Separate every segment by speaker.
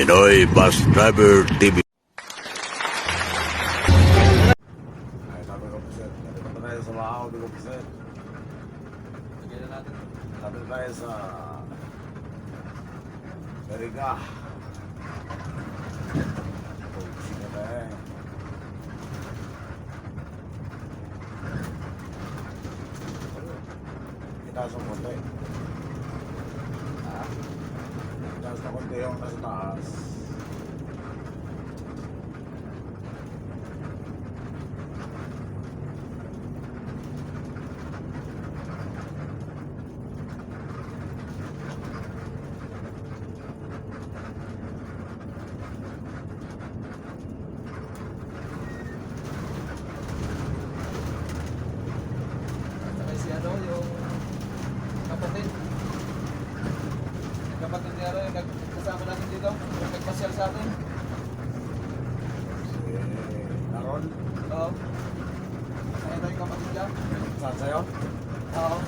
Speaker 1: Pinoy Bus Driver TV.
Speaker 2: Ay, sabi ko po, sir. Sabi ko tayo sa Bahaw, di ko po, sir.
Speaker 3: Lagyan na natin.
Speaker 2: Sabi tayo sa Eriga. Sige na eh. Itaas ang konti.
Speaker 3: Ah,
Speaker 2: Itaas na konti yung nasa taas.
Speaker 3: saka si ano, yung kapatid. Yung kapatid niya rin, kasama natin dito. Yung nagpasyal sa atin.
Speaker 2: Si Naron.
Speaker 3: Oo. Nakita yung kapatid niya.
Speaker 2: Saan sa'yo?
Speaker 3: Oo.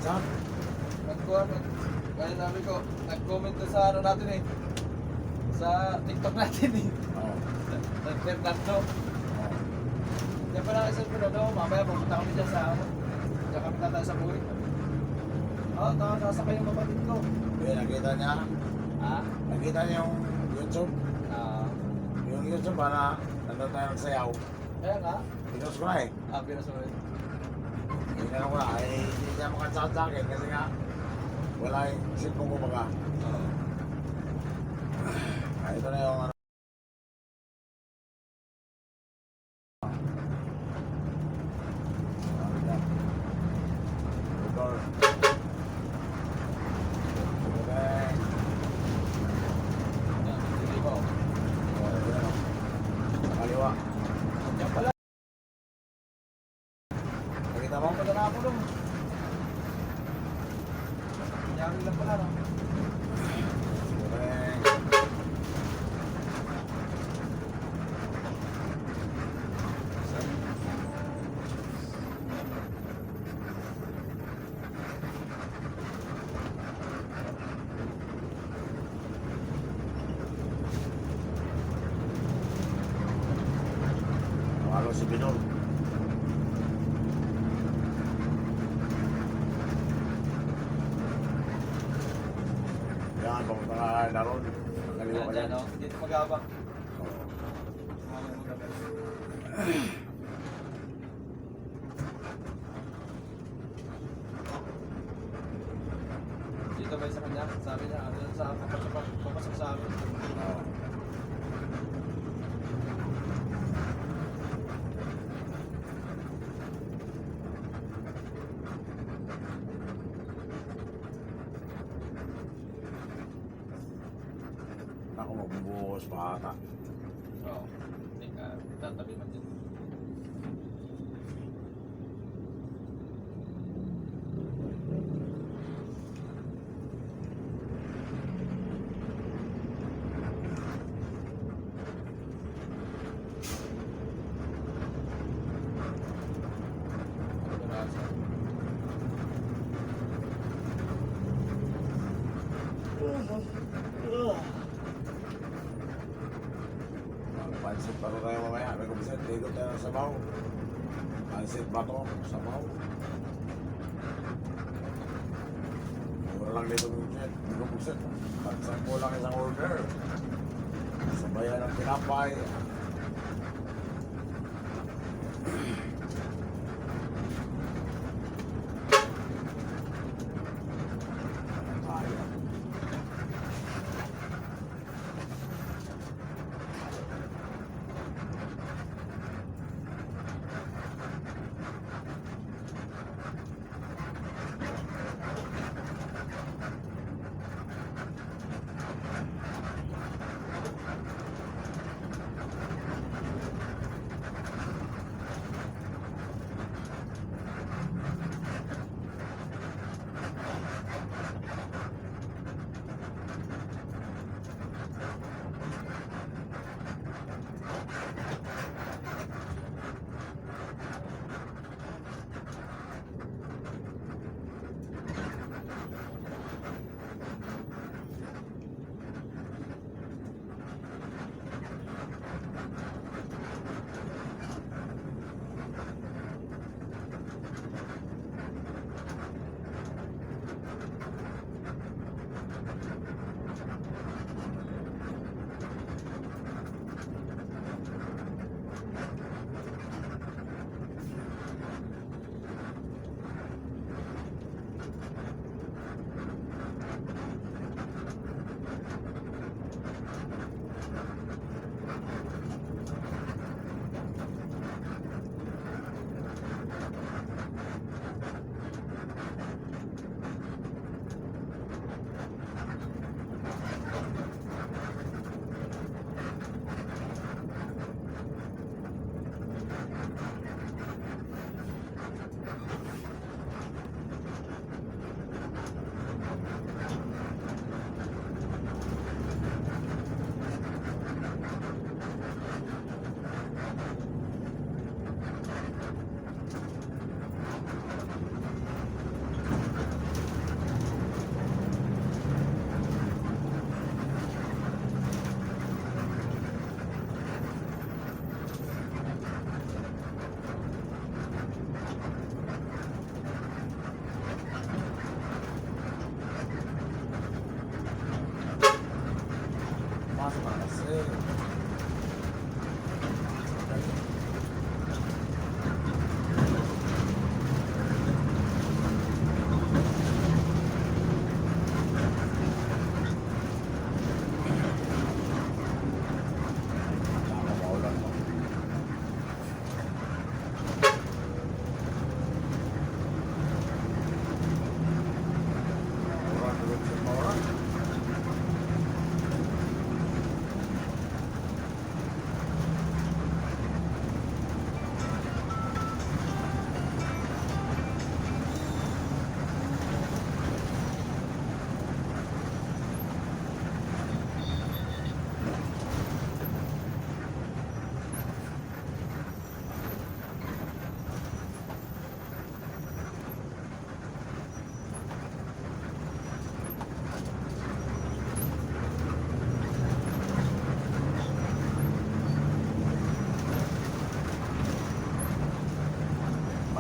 Speaker 2: Saan?
Speaker 3: Kaya namin ko, nag-comment na sa ano natin eh. Sa TikTok natin eh.
Speaker 2: Oo.
Speaker 3: Fernando.
Speaker 2: Oo.
Speaker 3: Kaya pala isang pinado, mamaya pupunta kami dyan sa ano. Diyan kami tatay sa buhay. Oo, nakasakay yung kapatid ko.
Speaker 2: Eh, nakita niya.
Speaker 3: Ah?
Speaker 2: Nakita niya yung YouTube.
Speaker 3: Ah.
Speaker 2: Yung YouTube, para nandun tayo ng sayaw.
Speaker 3: Kaya nga.
Speaker 2: Pinos ko na eh.
Speaker 3: Ah, pinasunod.
Speaker 2: Tingnan ko na, ay hindi niya makachat sa akin kasi nga wala yung cellphone ko baga.
Speaker 3: Oo.
Speaker 2: Ay, ito na yung ano. Ano yan? Motor. Okay.
Speaker 3: Yan, hindi ko.
Speaker 2: Oh, ito na. Sa kaliwa.
Speaker 3: Yan pala.
Speaker 2: Nakita mo?
Speaker 3: Ang pala na ako nung. Nangyari lang pala no.
Speaker 2: Okay. Tawalo si Binol. Yan, papunta ka na ron. Kaliwa ka
Speaker 3: Yan,
Speaker 2: dyan.
Speaker 3: no? Dito magabang.
Speaker 2: Oo.
Speaker 3: Dito ba sa kanya? Sabi niya, ano sa papasok sa amin.
Speaker 2: Oo. Ako magbubuhos pa ata.
Speaker 3: Oo. Teka, tatabi man din.
Speaker 2: Pansit pa rin tayo mamaya. May kumisan, dito tayo ng sabaw. Pansit ba to? Sabaw. Mura lang dito kumisan. Hindi ko kumisan. Pansak mo lang isang order. Sabayan ng tinapay. Ayan.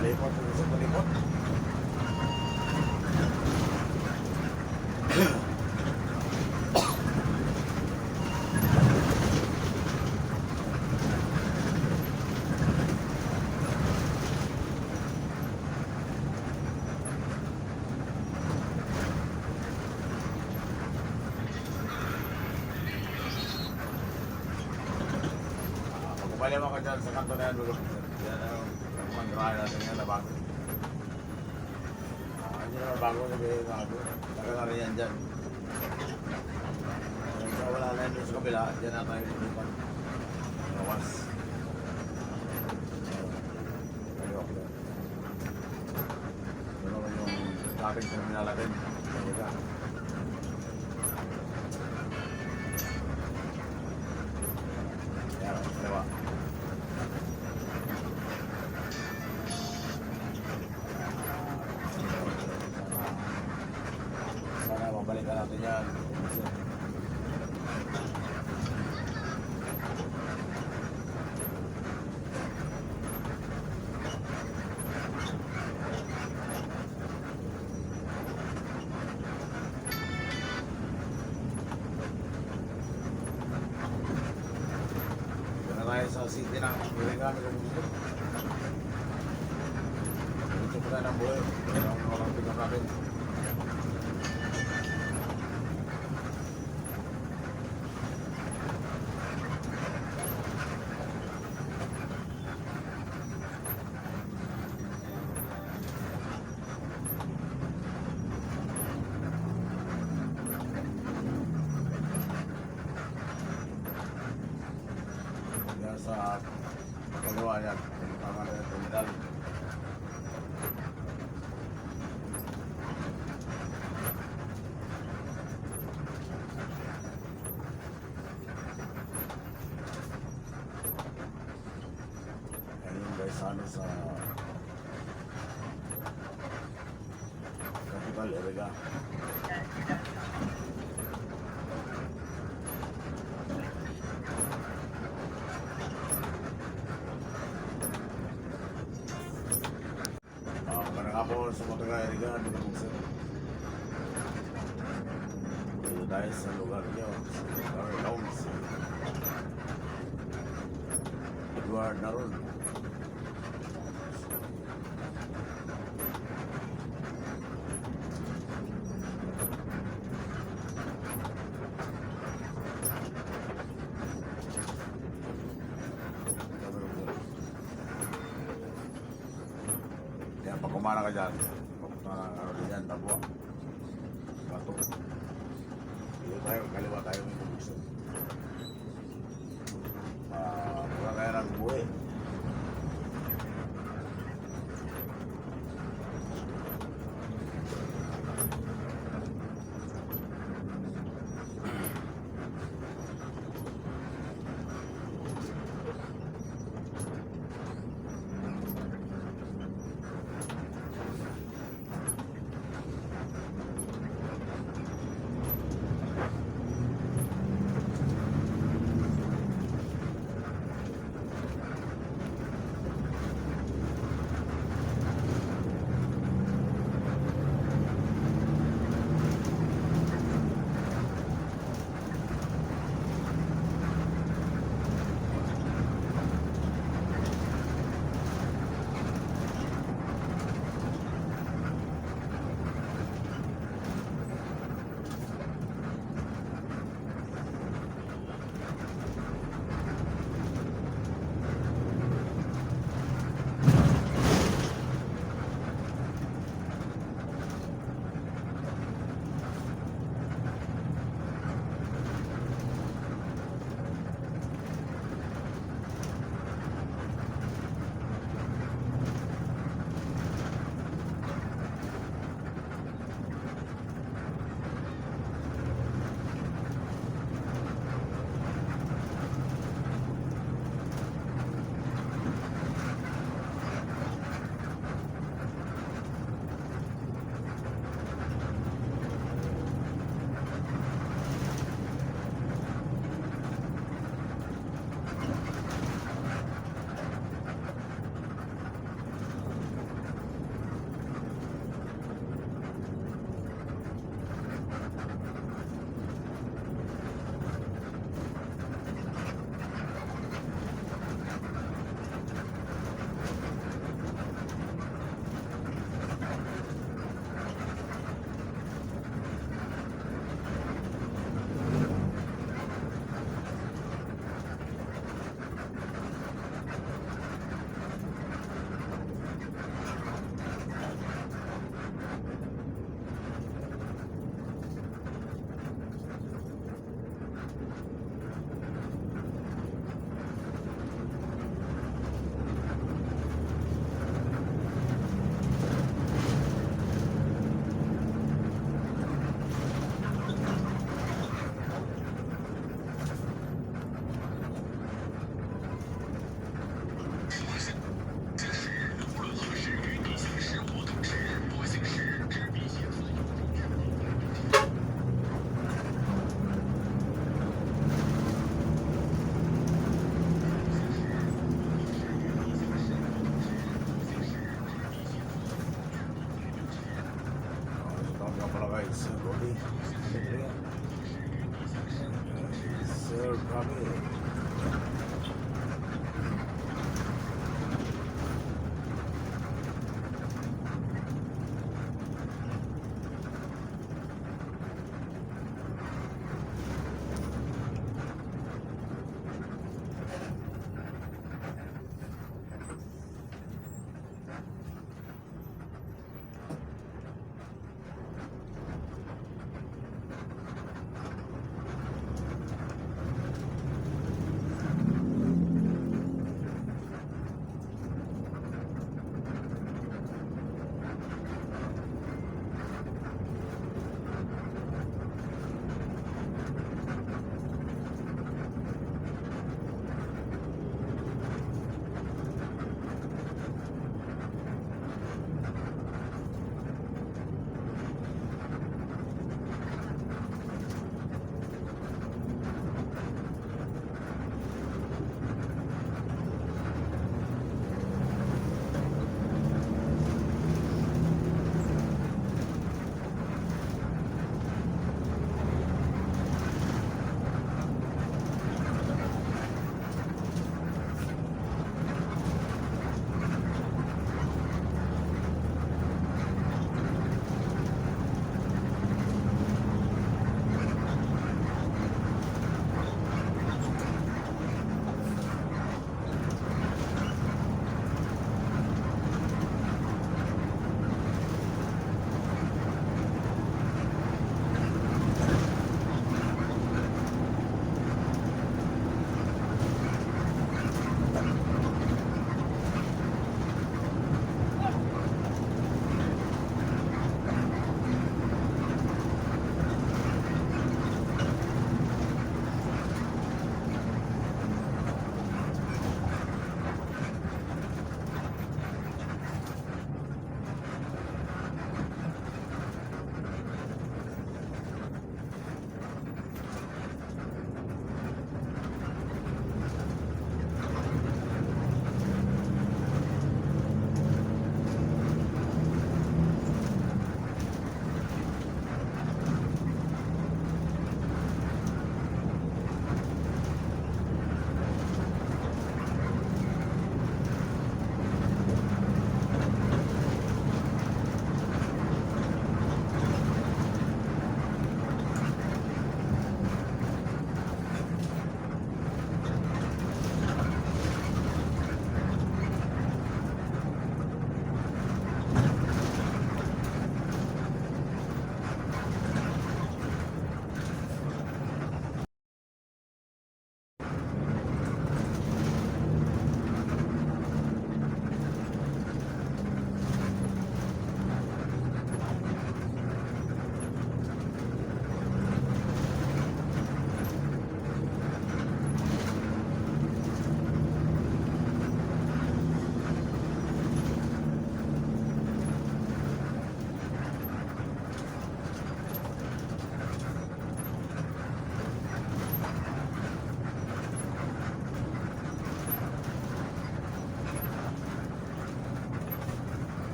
Speaker 2: Palimot, sa palimot. Pagpapaliwa ka dyan sa kanto na yan, yan ang mandrahan natin yan na bago. Hindi naman bago sabihin na ako. Tagal na rin yan dyan. So wala na yun sa kabila, dyan na tayo lupan. Lawas. Paliwa ko dyan. Ito naman yung traffic na minalatin. Talaga. Yan, paliwa. Sana mabalikan natin yan. Dito na tayo sa city ng Irigan. Dito po tayo ng buhay. Ang walang tingnan natin. Yan sa kaliwa yan. Tama na yung terminal. Ayun guys, ano sa Capital Iriga. Magandang hapon sa mga taga-Iriga, dito po sir. Dito tayo sa lugar nyo, sa lugar Lounge. Edward Naron. Yan, pag kumana ka dyan, papunta na ano din yan, Tabua. Bato. Dito tayo, kaliwa tayo may kubukso. Mura tayo ng buhay. Sir Bobby. Sir Bobby.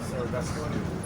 Speaker 2: Sir Gaston.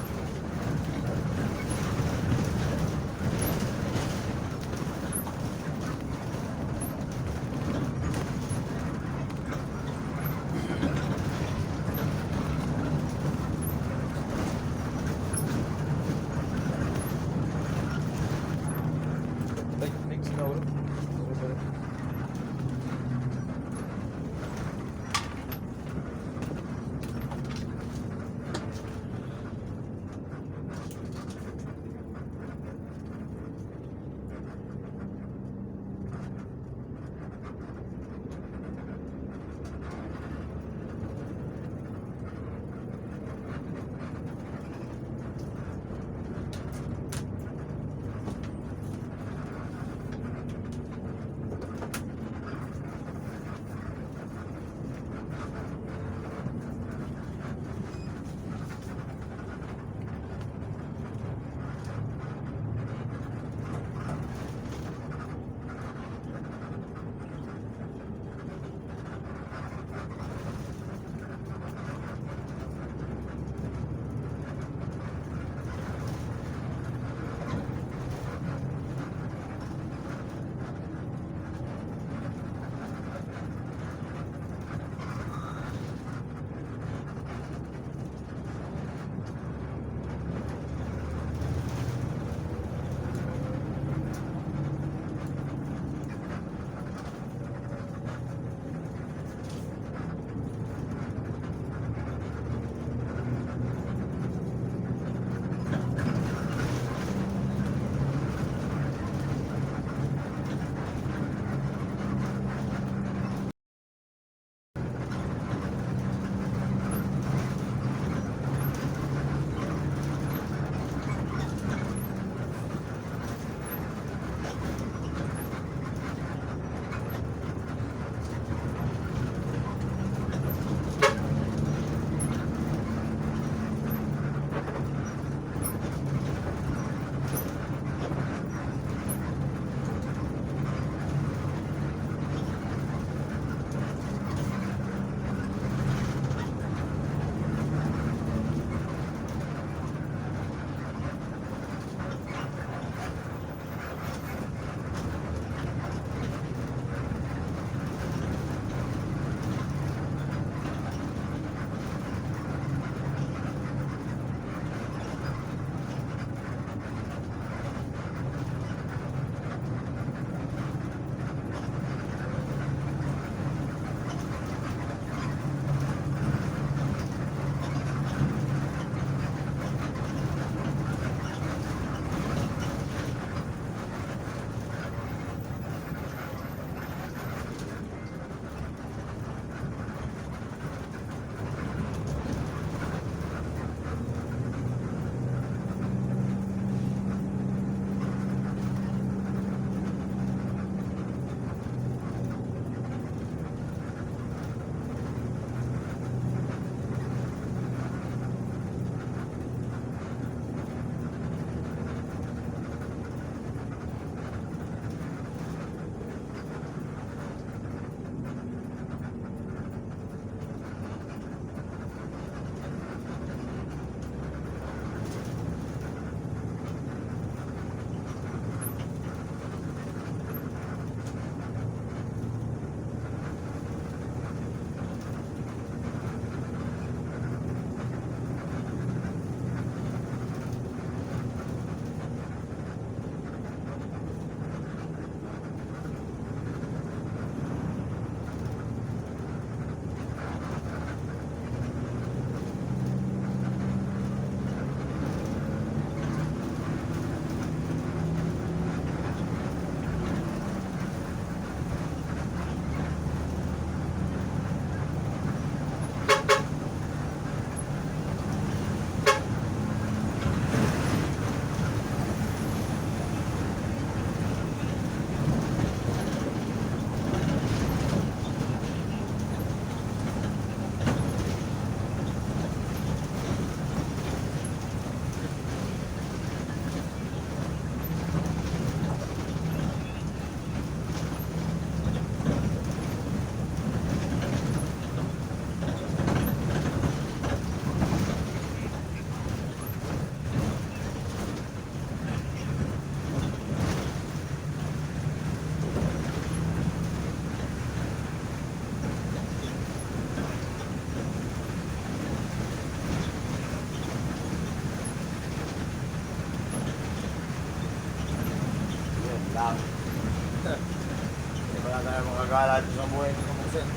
Speaker 2: gala dito sa buhay ng kamusin.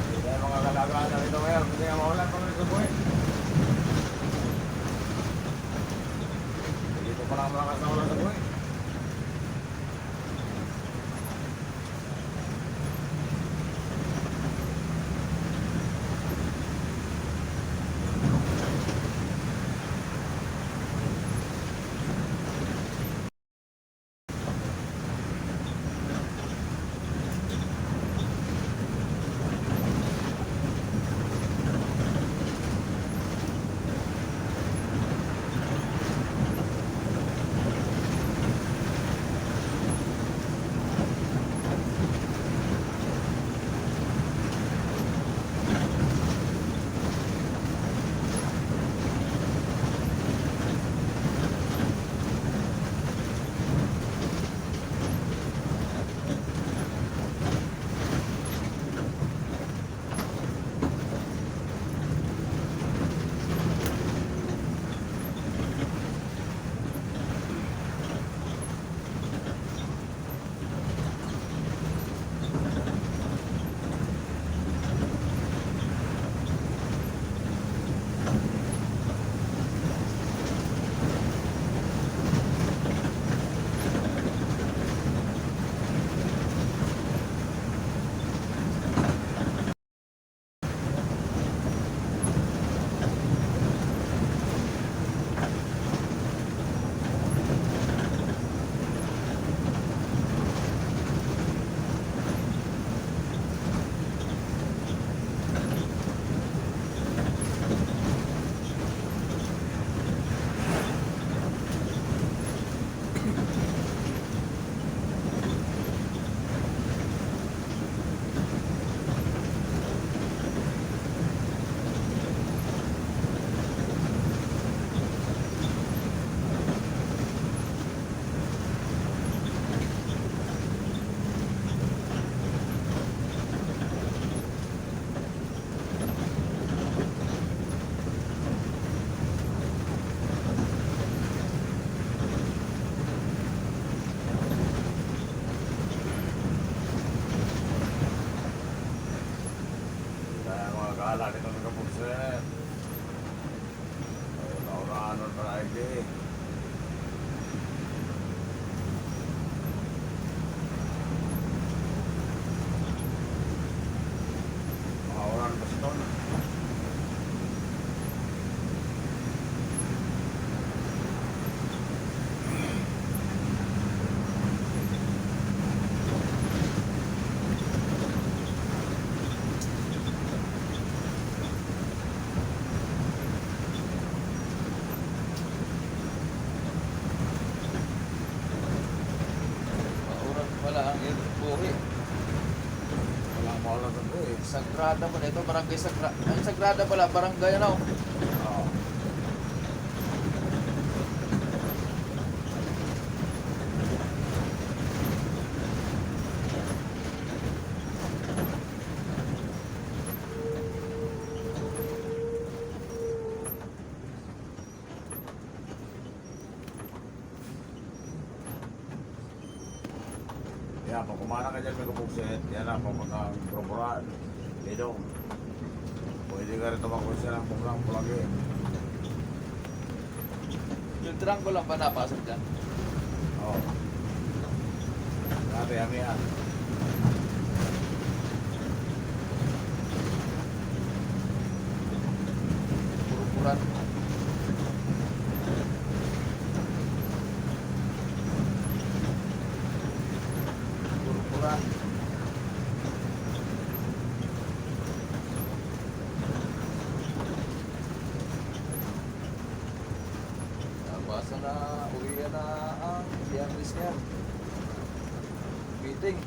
Speaker 2: Hindi tayo mga kalagaan na rito ngayon. Hindi nga mawalan pa rin sa buhay. Dito pa lang mga kasawalan sa buhay. Gala dito sa kamusin. Nauraan ng Friday. Nauraan ba si Ton?
Speaker 3: Mauran pala ang buhi.
Speaker 2: Walang mawala sa buhay.
Speaker 3: Sagrada pala ito, barangay Sagrada. Ang Sagrada pala, barangay ano?
Speaker 2: Oo. Yan, pag kumana ka dyan may kapugsit, yan na, papunta ang prokuran. Dito, pwede ka rin tumakot siya ng pulang eh.
Speaker 3: Yung trangko lang ba napasok dyan?
Speaker 2: Oo. Grabe, ami yan.
Speaker 3: Purpuran. Purpuran. Basa na, uwi na ang Biyernes niya. Meeting.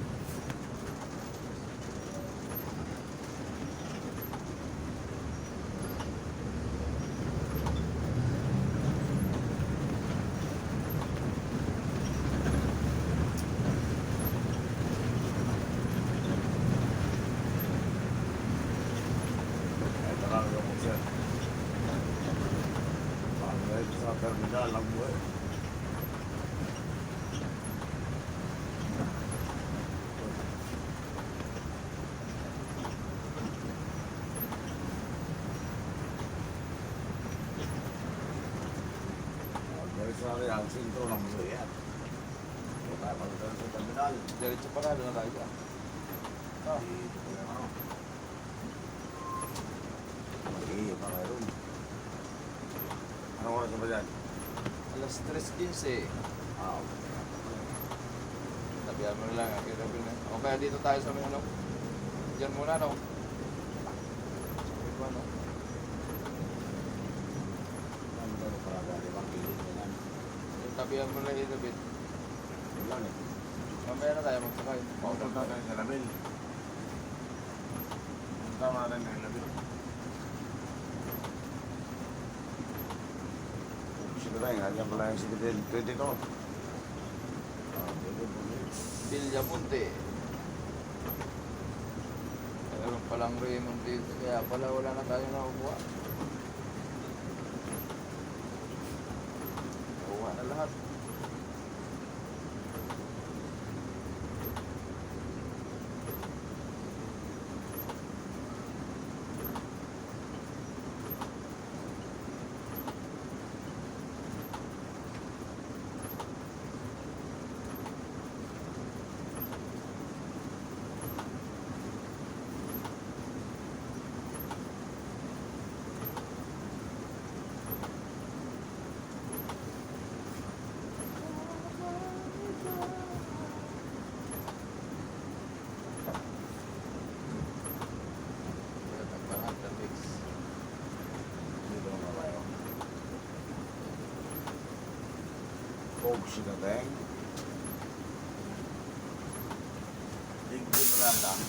Speaker 2: Ito lang yung kapugsit. Pagkait sa terminal lang mo eh. ang sintro ng mundo yan. Kaya tayo pagkakas sa terminal.
Speaker 3: Diretso pa na, doon na tayo dyan. Ah,
Speaker 2: Dito po yung ano. Mag-iyo pa kayo ron. Anong oras na ba dyan?
Speaker 3: alas 3:15.
Speaker 2: Ah, okay.
Speaker 3: Tabihan mo na lang, kita ko na. O kaya dito tayo sa may ano. Diyan muna, no? Sabi ko, ano?
Speaker 2: Ano ba ito para dali bang kilid na yan?
Speaker 3: Yung tabihan mo na yung David.
Speaker 2: Yun lang eh.
Speaker 3: Mamaya na tayo magsakay.
Speaker 2: Punta tayo sa labil. Punta natin sa labil. Sino tayo? Nandiyan pala yung Citizen 22. Ah, pwede po yun.
Speaker 3: Villamonte. Meron palang Raymond dito. Kaya pala wala na tayo nakukuha. Nakuha na lahat. Kaya nagpahan the mix.
Speaker 2: Dito naman tayo. Coke sila tayong. Tigil mo lang lang.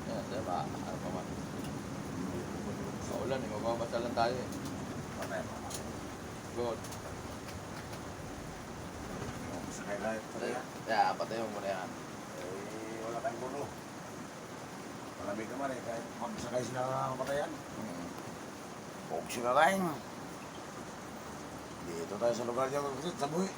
Speaker 3: Yan, diba? Ano pa man. Maulan eh, mababasa lang tayo eh.
Speaker 2: Patay mo.
Speaker 3: Good.
Speaker 2: Sakay tayo. Patay yan.
Speaker 3: Yeah, patay mo muna yan.
Speaker 2: Eh, wala tayong puno. Malamig naman eh, kahit magsakay sila ng patayan. Coke sila tayong. Dito tayo sa lugar niya, sa buhay.